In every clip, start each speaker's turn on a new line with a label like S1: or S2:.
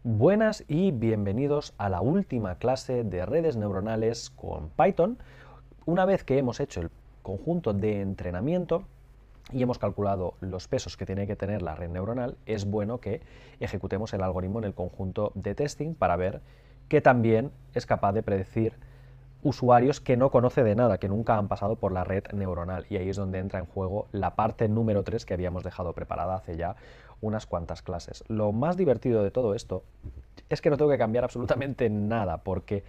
S1: Buenas y bienvenidos a la última clase de redes neuronales con Python. Una vez que hemos hecho el conjunto de entrenamiento y hemos calculado los pesos que tiene que tener la red neuronal, es bueno que ejecutemos el algoritmo en el conjunto de testing para ver que también es capaz de predecir usuarios que no conoce de nada, que nunca han pasado por la red neuronal. Y ahí es donde entra en juego la parte número 3 que habíamos dejado preparada hace ya unas cuantas clases. Lo más divertido de todo esto es que no tengo que cambiar absolutamente nada, porque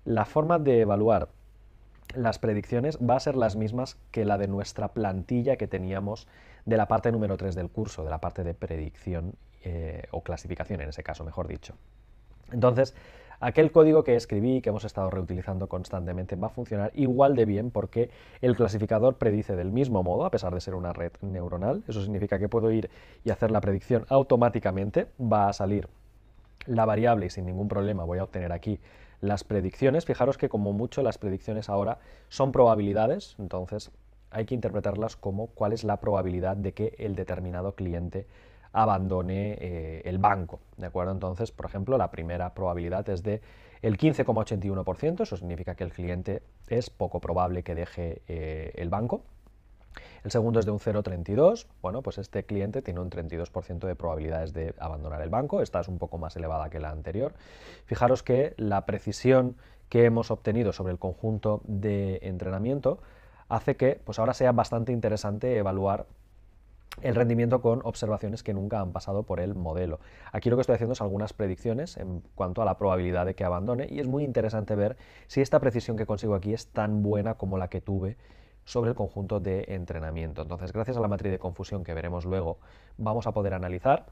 S1: la forma de evaluar las predicciones va a ser las mismas que la de nuestra plantilla que teníamos de la parte número 3 del curso, de la parte de predicción o clasificación en ese caso, mejor dicho. Entonces, aquel código que escribí, que hemos estado reutilizando constantemente, va a funcionar igual de bien porque el clasificador predice del mismo modo, a pesar de ser una red neuronal. Eso significa que puedo ir y hacer la predicción automáticamente. Va a salir la variable y sin ningún problema voy a obtener aquí las predicciones. Fijaros que como mucho las predicciones ahora son probabilidades, entonces hay que interpretarlas como cuál es la probabilidad de que el determinado cliente abandone el banco, ¿de acuerdo? Entonces, por ejemplo, la primera probabilidad es de el 15,81%, eso significa que el cliente es poco probable que deje el banco. El segundo es de un 0,32. Bueno, pues este cliente tiene un 32% de probabilidades de abandonar el banco. Esta es un poco más elevada que la anterior. Fijaros que la precisión que hemos obtenido sobre el conjunto de entrenamiento hace que pues ahora sea bastante interesante evaluar el rendimiento con observaciones que nunca han pasado por el modelo. Aquí lo que estoy haciendo es algunas predicciones en cuanto a la probabilidad de que abandone y es muy interesante ver si esta precisión que consigo aquí es tan buena como la que tuve sobre el conjunto de entrenamiento. Entonces, gracias a la matriz de confusión que veremos luego, vamos a poder analizar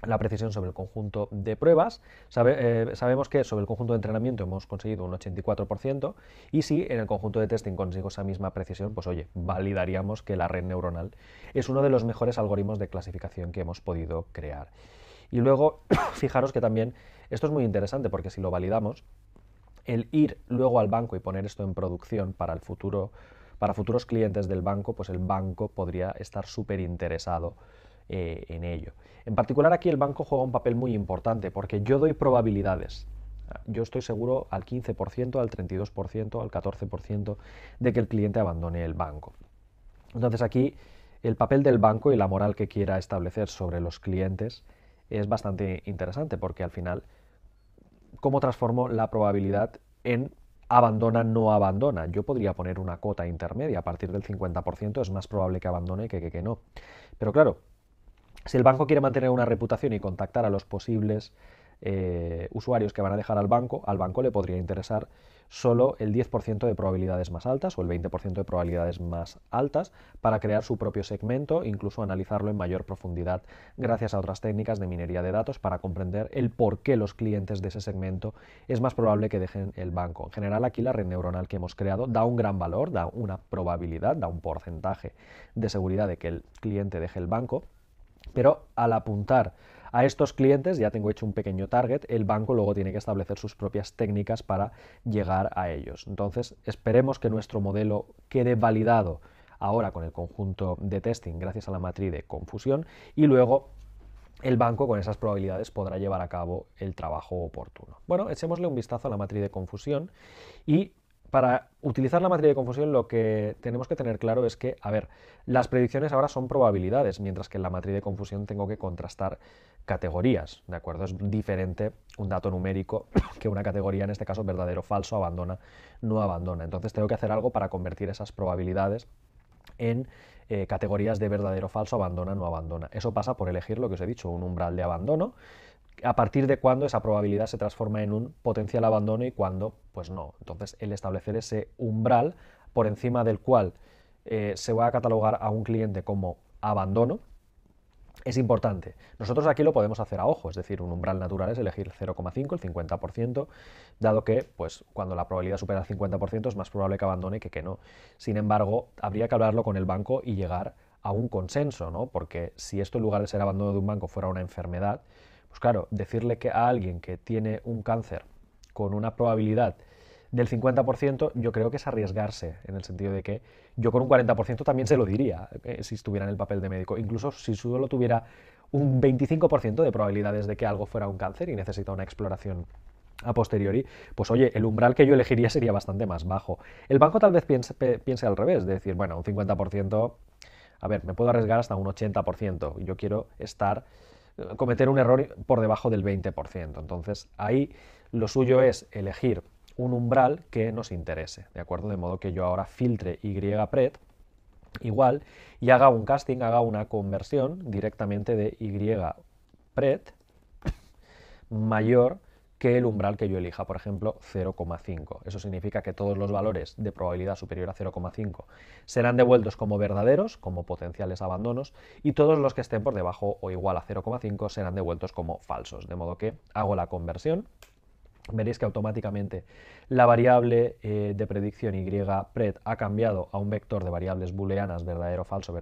S1: la precisión sobre el conjunto de pruebas. Sabemos que sobre el conjunto de entrenamiento hemos conseguido un 84% y si en el conjunto de testing consigo esa misma precisión, pues oye, validaríamos que la red neuronal es uno de los mejores algoritmos de clasificación que hemos podido crear. Y luego, fijaros que también esto es muy interesante porque si lo validamos, el ir luego al banco y poner esto en producción para el futuro, para futuros clientes del banco, pues el banco podría estar súper interesado en ello. En particular aquí el banco juega un papel muy importante porque yo doy probabilidades. Yo estoy seguro al 15%, al 32%, al 14% de que el cliente abandone el banco. Entonces aquí el papel del banco y la moral que quiera establecer sobre los clientes es bastante interesante porque al final cómo transformo la probabilidad en abandona, no abandona. Yo podría poner una cota intermedia, a partir del 50% es más probable que abandone que no. Pero claro, si el banco quiere mantener una reputación y contactar a los posibles usuarios que van a dejar al banco le podría interesar solo el 10% de probabilidades más altas o el 20% de probabilidades más altas para crear su propio segmento, incluso analizarlo en mayor profundidad gracias a otras técnicas de minería de datos para comprender el por qué los clientes de ese segmento es más probable que dejen el banco. En general aquí la red neuronal que hemos creado da un gran valor, da una probabilidad, da un porcentaje de seguridad de que el cliente deje el banco, pero al apuntar a estos clientes, ya tengo hecho un pequeño target, el banco luego tiene que establecer sus propias técnicas para llegar a ellos. Entonces, esperemos que nuestro modelo quede validado ahora con el conjunto de testing gracias a la matriz de confusión y luego el banco con esas probabilidades podrá llevar a cabo el trabajo oportuno. Bueno, echémosle un vistazo a la matriz de confusión y para utilizar la matriz de confusión lo que tenemos que tener claro es que, a ver, las predicciones ahora son probabilidades, mientras que en la matriz de confusión tengo que contrastar categorías, ¿de acuerdo? Es diferente un dato numérico que una categoría, en este caso verdadero, falso, abandona, no abandona. Entonces tengo que hacer algo para convertir esas probabilidades en categorías de verdadero, falso, abandona, no abandona. Eso pasa por elegir lo que os he dicho, un umbral de abandono, a partir de cuándo esa probabilidad se transforma en un potencial abandono y cuándo, pues no. Entonces, el establecer ese umbral por encima del cual se va a catalogar a un cliente como abandono, es importante. Nosotros aquí lo podemos hacer a ojo, es decir, un umbral natural es elegir el 0,5, el 50%, dado que pues, cuando la probabilidad supera el 50% es más probable que abandone que no. Sin embargo, habría que hablarlo con el banco y llegar a un consenso, ¿no? Porque si esto en lugar de ser abandono de un banco fuera una enfermedad, pues claro, decirle que a alguien que tiene un cáncer con una probabilidad del 50%, yo creo que es arriesgarse, en el sentido de que yo con un 40% también se lo diría si estuviera en el papel de médico. Incluso si solo tuviera un 25% de probabilidades de que algo fuera un cáncer y necesita una exploración a posteriori, pues oye, el umbral que yo elegiría sería bastante más bajo. El banco tal vez piense al revés, de decir, bueno, un 50%, a ver, me puedo arriesgar hasta un 80%, yo quiero cometer un error por debajo del 20%. Entonces, ahí lo suyo es elegir un umbral que nos interese, ¿de acuerdo? De modo que yo ahora filtre YPRED igual y haga un casting, haga una conversión directamente de YPRED mayor que el umbral que yo elija, por ejemplo, 0,5. Eso significa que todos los valores de probabilidad superior a 0,5 serán devueltos como verdaderos, como potenciales abandonos, y todos los que estén por debajo o igual a 0,5 serán devueltos como falsos. De modo que hago la conversión. Veréis que automáticamente la variable de predicción YPRED ha cambiado a un vector de variables booleanas verdadero, falso,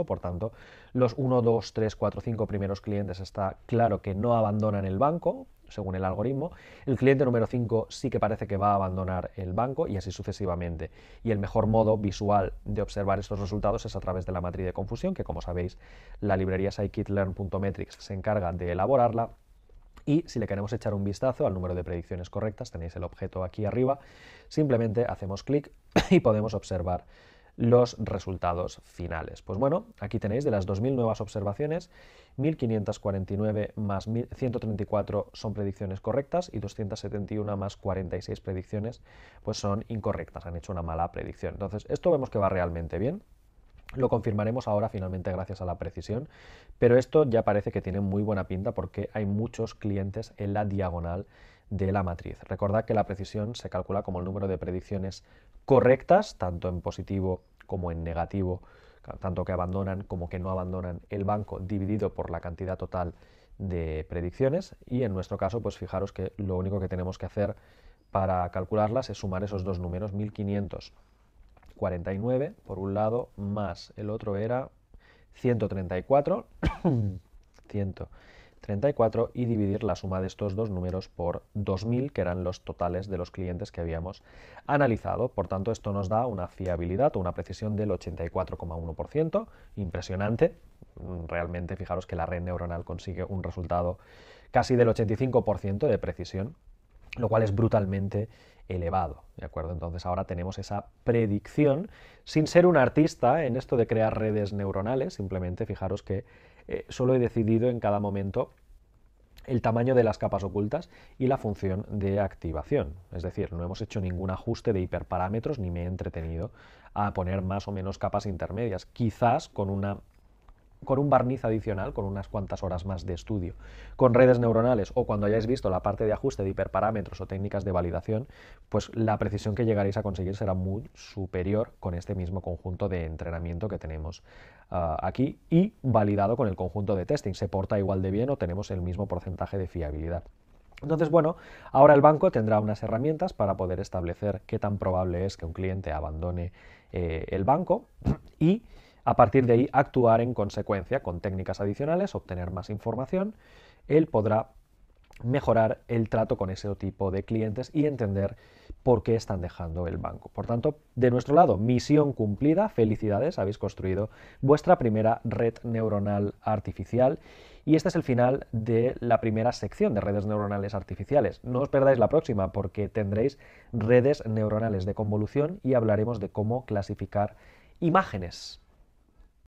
S1: por tanto, los 1, 2, 3, 4, 5 primeros clientes está claro que no abandonan el banco, según el algoritmo. El cliente número 5 sí que parece que va a abandonar el banco y así sucesivamente. Y el mejor modo visual de observar estos resultados es a través de la matriz de confusión, que como sabéis, la librería scikit-learn.metrics se encarga de elaborarla. Y si le queremos echar un vistazo al número de predicciones correctas, tenéis el objeto aquí arriba, simplemente hacemos clic y podemos observar los resultados finales. Pues bueno, aquí tenéis de las 2.000 nuevas observaciones, 1.549 más 134 son predicciones correctas y 271 más 46 predicciones pues son incorrectas, han hecho una mala predicción. Entonces, esto vemos que va realmente bien. Lo confirmaremos ahora finalmente gracias a la precisión, pero esto ya parece que tiene muy buena pinta porque hay muchos clientes en la diagonal de la matriz. Recordad que la precisión se calcula como el número de predicciones correctas, tanto en positivo como en negativo, tanto que abandonan como que no abandonan el banco, dividido por la cantidad total de predicciones, y en nuestro caso, pues fijaros que lo único que tenemos que hacer para calcularlas es sumar esos dos números, 1549 por un lado, más el otro era 134, 134 y dividir la suma de estos dos números por 2000, que eran los totales de los clientes que habíamos analizado. Por tanto, esto nos da una fiabilidad o una precisión del 84,1%, impresionante. Realmente, fijaros que la red neuronal consigue un resultado casi del 85% de precisión, lo cual es brutalmente elevado, ¿de acuerdo? Entonces ahora tenemos esa predicción sin ser un artista en esto de crear redes neuronales, simplemente fijaros que solo he decidido en cada momento el tamaño de las capas ocultas y la función de activación. Es decir, no hemos hecho ningún ajuste de hiperparámetros ni me he entretenido a poner más o menos capas intermedias, quizás con un barniz adicional, con unas cuantas horas más de estudio, con redes neuronales o cuando hayáis visto la parte de ajuste de hiperparámetros o técnicas de validación, pues la precisión que llegaréis a conseguir será muy superior con este mismo conjunto de entrenamiento que tenemos aquí y validado con el conjunto de testing. Se porta igual de bien o tenemos el mismo porcentaje de fiabilidad. Entonces, bueno, ahora el banco tendrá unas herramientas para poder establecer qué tan probable es que un cliente abandone el banco y a partir de ahí actuar en consecuencia con técnicas adicionales, obtener más información. Él podrá mejorar el trato con ese tipo de clientes y entender por qué están dejando el banco. Por tanto, de nuestro lado, misión cumplida, felicidades, habéis construido vuestra primera red neuronal artificial y este es el final de la primera sección de redes neuronales artificiales. No os perdáis la próxima porque tendréis redes neuronales de convolución y hablaremos de cómo clasificar imágenes.